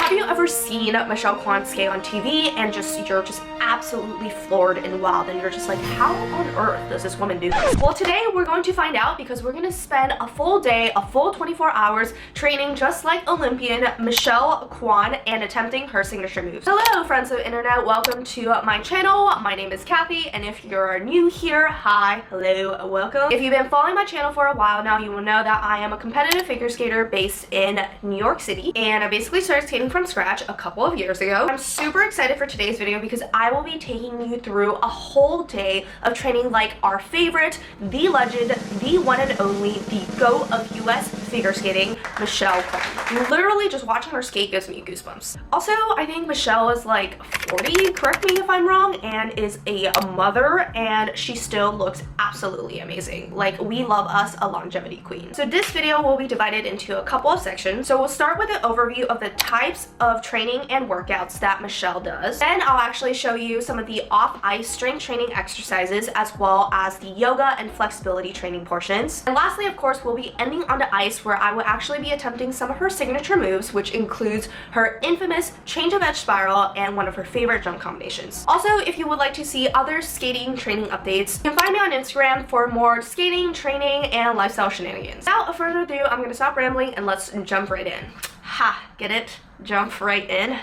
Have you ever seen Michelle Kwan skate on TV and you're just absolutely floored and wowed, and you're just like, how on earth does this woman do this? Well, today we're going to find out, because we're going to spend a full day, a full 24 hours training just like Olympian Michelle Kwan and attempting her signature moves. Hello friends of the internet, welcome to my channel. My name is Cathy, and if you're new here, hi, hello, welcome. If you've been following my channel for a while now, you will know that I am a competitive figure skater based in New York City, and I basically started skating from scratch a couple of years ago. I'm super excited for today's video because I will be taking you through a whole day of training like our favorite, the legend, the one and only, the GOAT of US figure skating, Michelle Kwan. Literally just watching her skate gives me goosebumps. Also, I think Michelle is like 40, correct me if I'm wrong, and is a mother, and she still looks absolutely amazing. Like, we love us a longevity queen. So this video will be divided into a couple of sections. So we'll start with an overview of the types of training and workouts that Michelle does. Then I'll actually show you some of the off-ice strength training exercises, as well as the yoga and flexibility training portions. And lastly, of course, we'll be ending on the ice, where I will actually be attempting some of her signature moves, which includes her infamous change of edge spiral and one of her favorite jump combinations. Also, if you would like to see other skating training updates, you can find me on Instagram for more skating, training, and lifestyle shenanigans. Without further ado, I'm gonna stop rambling and let's jump right in. Ha, get it? Jump right in.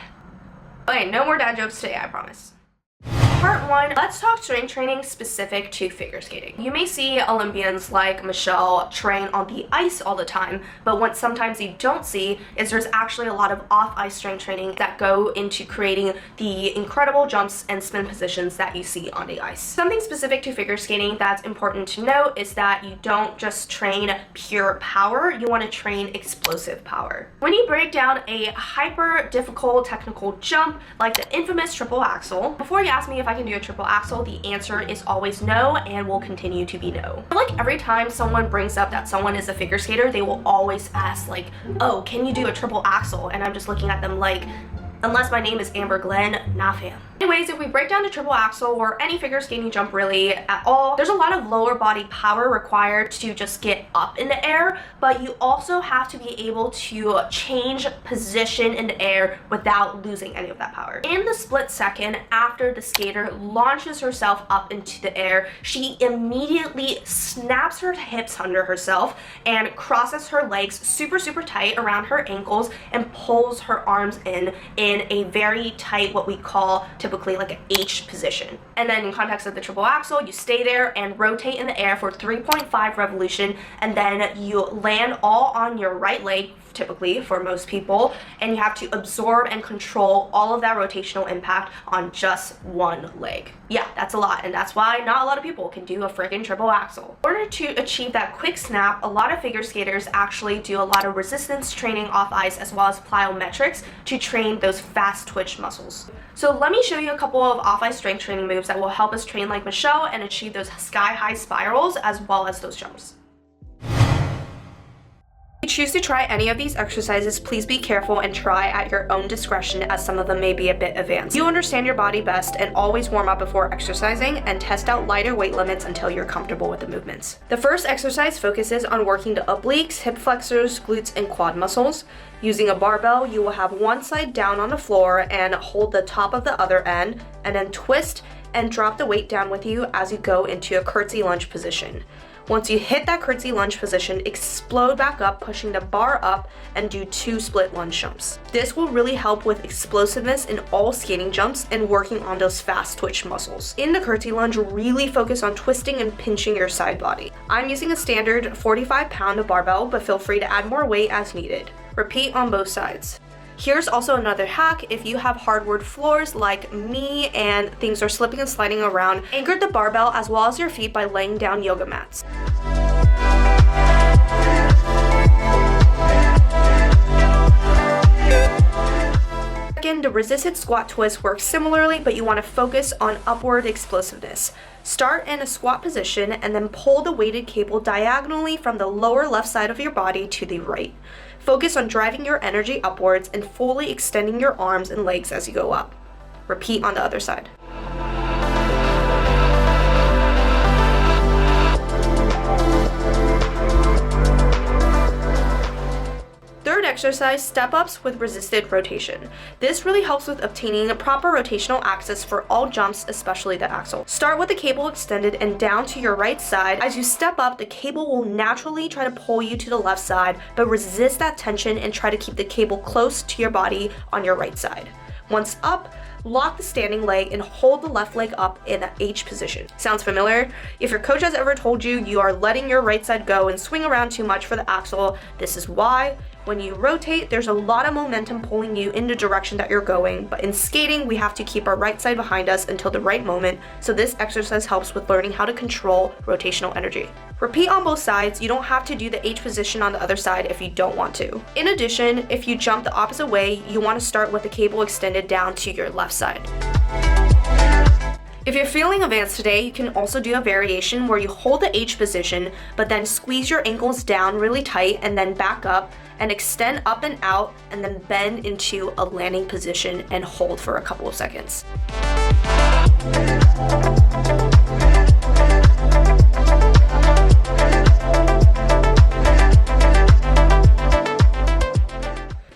Okay, no more dad jokes today, I promise. Part 1, let's talk strength training specific to figure skating. You may see Olympians like Michelle train on the ice all the time, but what sometimes you don't see is there's actually a lot of off-ice strength training that go into creating the incredible jumps and spin positions that you see on the ice. Something specific to figure skating that's important to note is that you don't just train pure power, you want to train explosive power. When you break down a hyper difficult technical jump like the infamous triple axel, before you ask me if I can do a triple axel, the answer is always no, and will continue to be no. I feel like every time someone brings up that someone is a figure skater, they will always ask like, oh, can you do a triple axel? And I'm just looking at them like, unless my name is Amber Glenn, nah fam. Anyways, if we break down the triple axel, or any figure skating jump really at all, there's a lot of lower body power required to just get up in the air, but you also have to be able to change position in the air without losing any of that power. In the split second after the skater launches herself up into the air, she immediately snaps her hips under herself and crosses her legs super tight around her ankles and pulls her arms in a very tight, what we call typically like an H position. And then in context of the triple axel, you stay there and rotate in the air for 3.5 revolution, and then you land all on your right leg, typically for most people, and you have to absorb and control all of that rotational impact on just one leg. Yeah, that's a lot, and that's why not a lot of people can do a friggin' triple axel. In order to achieve that quick snap, a lot of figure skaters actually do a lot of resistance training off ice, as well as plyometrics to train those fast twitch muscles. So let me show you a couple of off-ice strength training moves that will help us train like Michelle and achieve those sky-high spirals as well as those jumps. If you choose to try any of these exercises, please be careful and try at your own discretion, as some of them may be a bit advanced. You understand your body best, and always warm up before exercising and test out lighter weight limits until you're comfortable with the movements. The first exercise focuses on working the obliques, hip flexors, glutes, and quad muscles. Using a barbell, you will have one side down on the floor and hold the top of the other end, and then twist and drop the weight down with you as you go into a curtsy lunge position. Once you hit that curtsy lunge position, explode back up, pushing the bar up, and do 2 split lunge jumps. This will really help with explosiveness in all skating jumps and working on those fast twitch muscles. In the curtsy lunge, really focus on twisting and pinching your side body. I'm using a standard 45-pound barbell, but feel free to add more weight as needed. Repeat on both sides. Here's also another hack: if you have hardwood floors like me and things are slipping and sliding around, anchor the barbell as well as your feet by laying down yoga mats. Again, the resisted squat twist works similarly, but you want to focus on upward explosiveness. Start in a squat position and then pull the weighted cable diagonally from the lower left side of your body to the right. Focus on driving your energy upwards and fully extending your arms and legs as you go up. Repeat on the other side. exercise, step-ups with resisted rotation. This really helps with obtaining a proper rotational axis for all jumps, especially the axel. Start with the cable extended and down to your right side. As you step up, the cable will naturally try to pull you to the left side, but resist that tension and try to keep the cable close to your body on your right side. Once up, lock the standing leg and hold the left leg up in the H position. Sounds familiar? If your coach has ever told you you are letting your right side go and swing around too much for the axel, this is why. When you rotate, there's a lot of momentum pulling you in the direction that you're going, but in skating, we have to keep our right side behind us until the right moment, so this exercise helps with learning how to control rotational energy. Repeat on both sides. You don't have to do the H position on the other side if you don't want to. In addition, if you jump the opposite way, you want to start with the cable extended down to your left side. If you're feeling advanced today, you can also do a variation where you hold the H position, but then squeeze your ankles down really tight and then back up and extend up and out and then bend into a landing position and hold for a couple of seconds.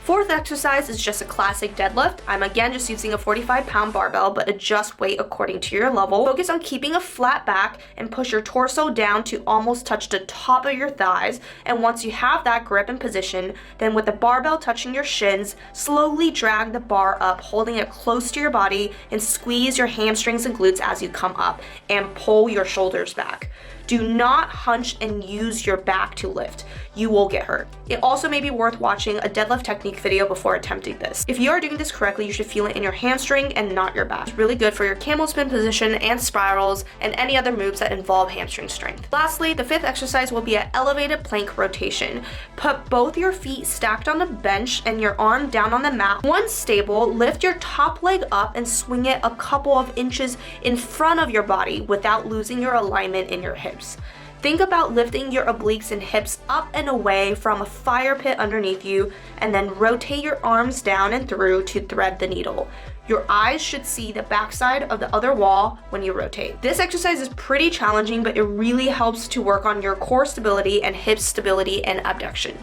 Fourth exercise is just a classic deadlift. I'm again just using a 45-pound barbell, but adjust weight according to your level. Focus on keeping a flat back and push your torso down to almost touch the top of your thighs. And once you have that grip and position, then with the barbell touching your shins, slowly drag the bar up, holding it close to your body, and squeeze your hamstrings and glutes as you come up and pull your shoulders back. Do not hunch and use your back to lift. You will get hurt. It also may be worth watching a deadlift technique video before attempting this. If you are doing this correctly, you should feel it in your hamstring and not your back. It's really good for your camel spin position and spirals and any other moves that involve hamstring strength. Lastly, the fifth exercise will be an elevated plank rotation. Put both your feet stacked on the bench and your arm down on the mat. Once stable, lift your top leg up and swing it a couple of inches in front of your body without losing your alignment in your hips. Think about lifting your obliques and hips up and away from a fire pit underneath you, and then rotate your arms down and through to thread the needle. Your eyes should see the backside of the other wall when you rotate. This exercise is pretty challenging, but it really helps to work on your core stability and hip stability and abduction.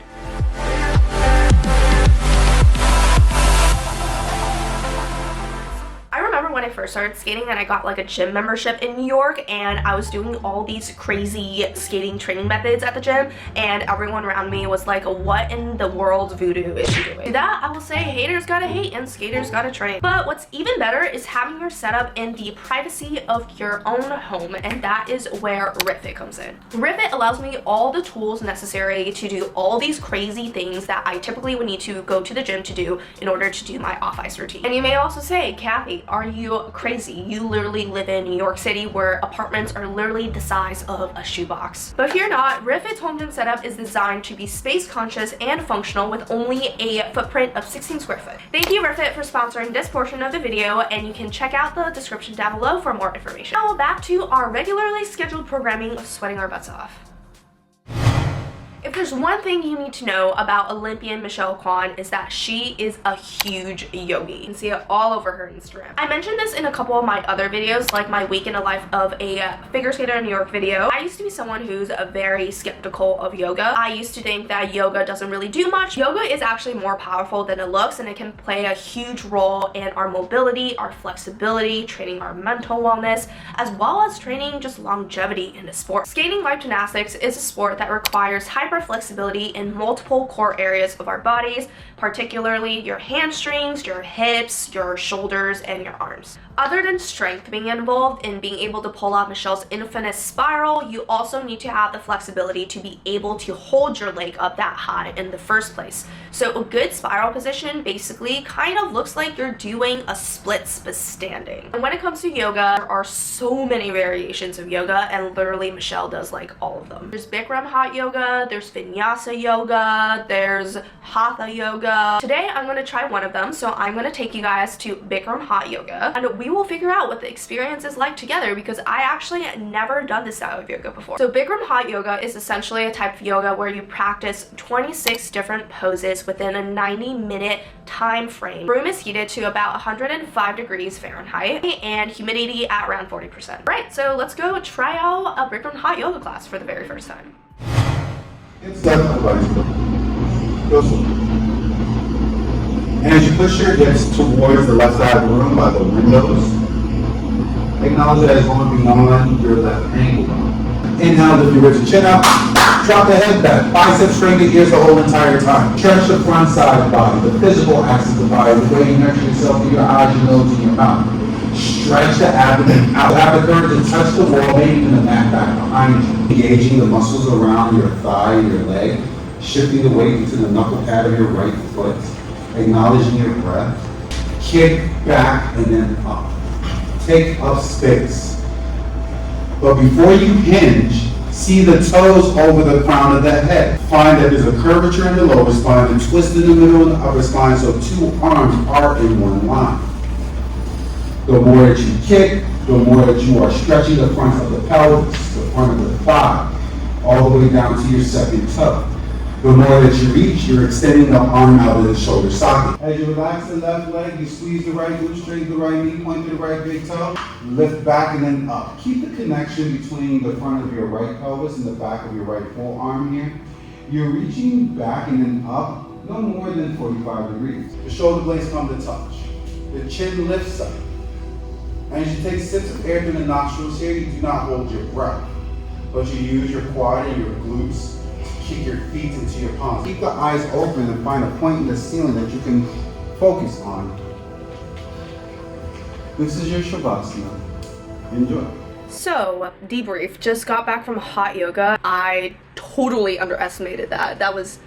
When I first started skating and I got like a gym membership in New York, and I was doing all these crazy skating training methods at the gym, and everyone around me was like, what in the world's voodoo is she doing? To that, I will say haters gotta hate and skaters gotta train. But what's even better is having your setup in the privacy of your own home, and that is where ritfit comes in. Ritfit allows me all the tools necessary to do all these crazy things that I typically would need to go to the gym to do in order to do my off-ice routine. And you may also say, Cathy, are you crazy? You literally live in New York City where apartments are literally the size of a shoebox. But fear not, ritfit's home gym setup is designed to be space conscious and functional with only a footprint of 16 square foot. Thank you ritfit for sponsoring this portion of the video, and you can check out the description down below for more information. Now back to our regularly scheduled programming of sweating our butts off. If there's one thing you need to know about Olympian Michelle Kwan, is that she is a huge yogi. You can see it all over her Instagram. I mentioned this in a couple of my other videos, like my week in the life of a figure skater in New York video. I used to be someone who's very skeptical of yoga. I used to think that yoga doesn't really do much. Yoga is actually more powerful than it looks, and it can play a huge role in our mobility, our flexibility, training our mental wellness, as well as training just longevity in the sport. Skating life gymnastics is a sport that requires flexibility in multiple core areas of our bodies, particularly your hamstrings, your hips, your shoulders, and your arms. Other than strength being involved in being able to pull off Michelle's infamous spiral, you also need to have the flexibility to be able to hold your leg up that high in the first place. So a good spiral position basically kind of looks like you're doing a splits but standing. And when it comes to yoga, there are so many variations of yoga, and literally Michelle does like all of them. There's Bikram hot yoga, there's vinyasa yoga, there's hatha yoga. Today I'm going to try one of them, so I'm going to take you guys to Bikram hot yoga, and we will figure out what the experience is like together, because I actually never done this style of yoga before. So Bikram hot yoga is essentially a type of yoga where you practice 26 different poses within a 90-minute time frame. Room is heated to about 105 degrees Fahrenheit and humidity at around 40%. Right, so let's go try out a Bikram hot yoga class for the very first time. Inside my body. And as you push your hips towards the left side of the room by the windows, acknowledge that it's going beyond your left ankle. Inhale, lift your ribs and chin up. Drop the head back. Biceps straighten the ears the whole entire time. Stretch the front side of the body, the physical axis of the body, the way you nurture yourself through your eyes, your nose, and your mouth. Stretch the abdomen out. Have the courage to touch the wall, maybe even the mat back behind you. Engaging the muscles around your thigh, your leg. Shifting the weight into the knuckle pad of your right foot. Acknowledging your breath. Kick back and then up. Take up space. But before you hinge, see the toes over the crown of the head. Find that there's a curvature in the lower spine and twist in the middle of the upper spine so two arms are in one line. The more that you kick, the more that you are stretching the front of the pelvis, the front of the thigh, all the way down to your second toe. The more that you reach, you're extending the arm out of the shoulder socket. As you relax the left leg, you squeeze the right glute, straighten the right knee, point to the right big toe, lift back and then up. Keep the connection between the front of your right pelvis and the back of your right forearm here. You're reaching back and then up, no more than 45 degrees. The shoulder blades come to touch. The chin lifts up. And as you take sips of air through the nostrils here, you do not hold your breath, but you use your quad and your glutes. Kick your feet into your palms. Keep the eyes open and find a point in the ceiling that you can focus on. This is your Shavasana. Enjoy. So, debrief. Just got back from hot yoga. I totally underestimated that. That was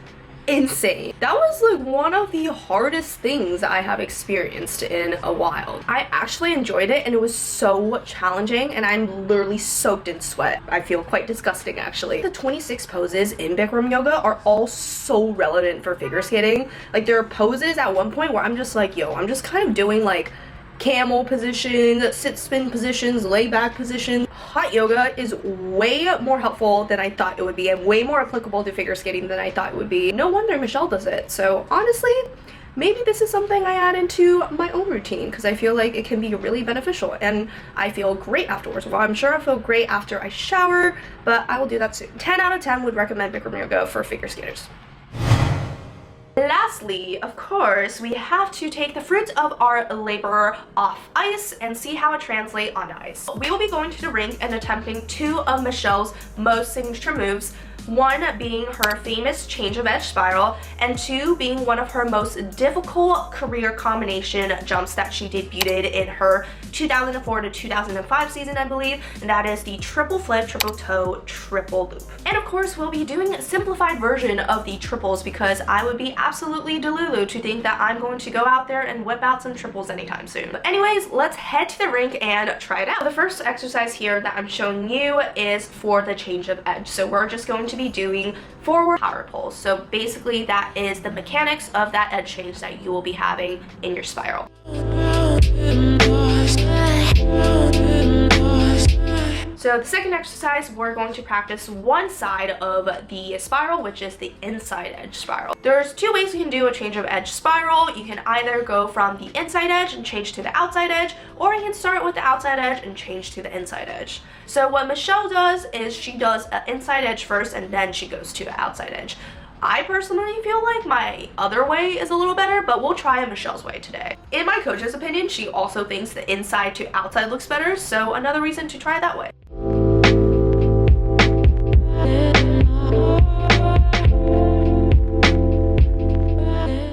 insane. That was like one of the hardest things I have experienced in a while. I actually enjoyed it and it was so challenging and I'm literally soaked in sweat. I feel quite disgusting actually. The 26 poses in Bikram yoga are all so relevant for figure skating. Like there are poses at one point where I'm just like, yo, I'm just kind of doing like camel positions, sit spin positions, lay back positions. Hot yoga is way more helpful than I thought it would be and way more applicable to figure skating than I thought it would be. No wonder Michelle does it. So honestly, maybe this is something I add into my own routine because I feel like it can be really beneficial and I feel great afterwards. Well, I'm sure I'll feel great after I shower, but I will do that soon. 10 out of 10 would recommend Bikram yoga for figure skaters. Lastly, of course, we have to take the fruit of our labor off ice and see how it translates onto ice. We will be going to the rink and attempting two of Michelle's most signature moves, one being her famous change of edge spiral, and two being one of her most difficult career combination jumps that she debuted in her 2004 to 2005 season, I believe, and that is the triple flip, triple toe, triple loop. And of course, we'll be doing a simplified version of the triples because I would be absolutely delulu to think that I'm going to go out there and whip out some triples anytime soon. But anyways, let's head to the rink and try it out. The first exercise here that I'm showing you is for the change of edge. So we're just going to be doing forward power pulls. So basically that is the mechanics of that edge change that you will be having in your spiral. So the second exercise, we're going to practice one side of the spiral, which is the inside edge spiral. There's two ways you can do a change of edge spiral. You can either go from the inside edge and change to the outside edge, or you can start with the outside edge and change to the inside edge. So what Michelle does is she does an inside edge first and then she goes to the outside edge. I personally feel like my other way is a little better, but we'll try Michelle's way today. In my coach's opinion, she also thinks the inside to outside looks better, so another reason to try it that way.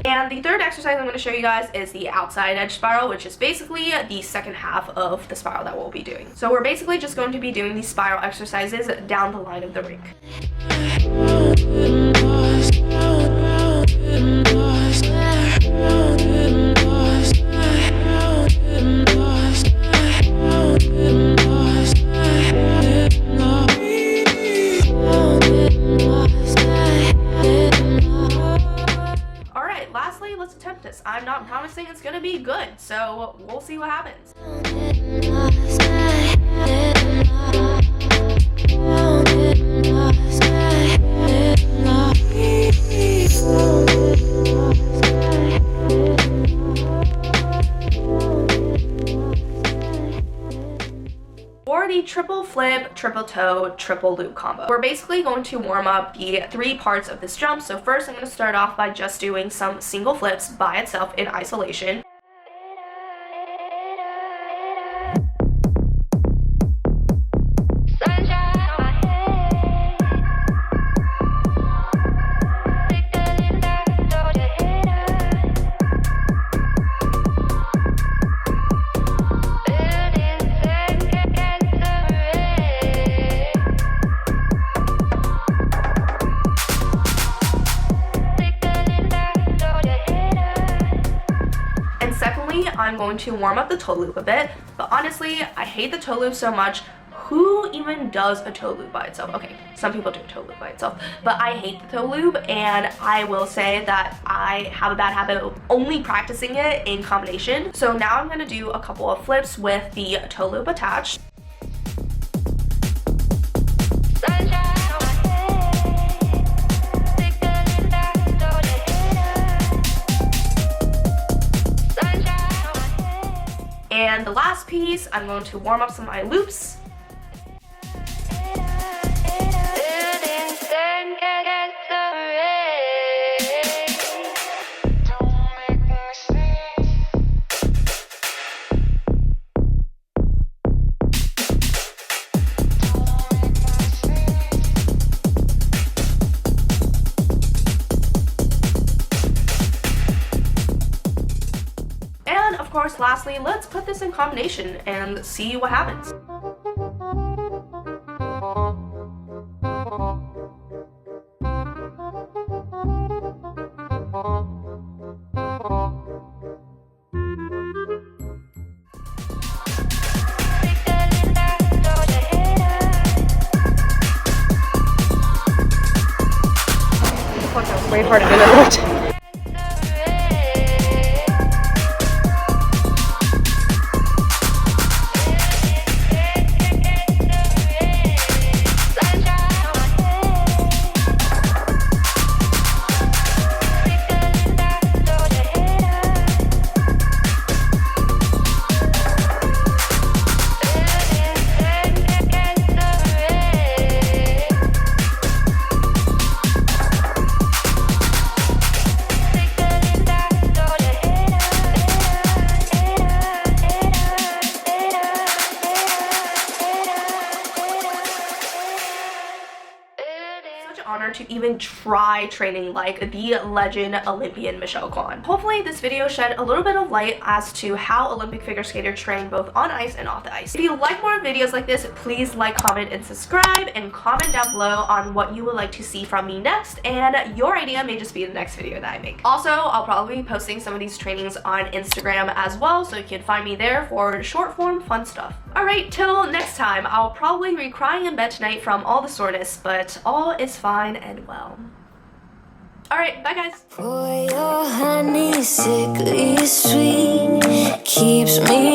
And the third exercise I'm going to show you guys is the outside edge spiral, which is basically the second half of the spiral that we'll be doing. So we're basically just going to be doing these spiral exercises down the line of the rink. Lastly, let's attempt this. I'm not promising it's gonna be good, so we'll see what happens. For the triple flip, triple toe, triple loop combo. We're basically going to warm up the 3 parts of this jump. So first I'm going to start off by just doing some single flips by itself in isolation. I'm going to warm up the toe loop a bit, but honestly, I hate the toe loop so much. Who even does a toe loop by itself? Okay, some people do a toe loop by itself, but I hate the toe loop, and I will say that I have a bad habit of only practicing it in combination. So now I'm gonna do a couple of flips with the toe loop attached. And the last piece, I'm going to warm up some of my loops. Of course, lastly, let's put this in combination and see what happens. That was way harder than it looked. Honor to even try training like the legend Olympian Michelle Kwan. Hopefully this video shed a little bit of light as to how Olympic figure skaters train both on ice and off the ice. If you like more videos like this, please like, comment, and subscribe, and comment down below on what you would like to see from me next, and your idea may just be the next video that I make. Also, I'll probably be posting some of these trainings on Instagram as well, so you can find me there for short form fun stuff. Alright, till next time, I'll probably be crying in bed tonight from all the soreness, but all is fine and well. Alright, bye guys. Boy, your honey sickly sweet keeps me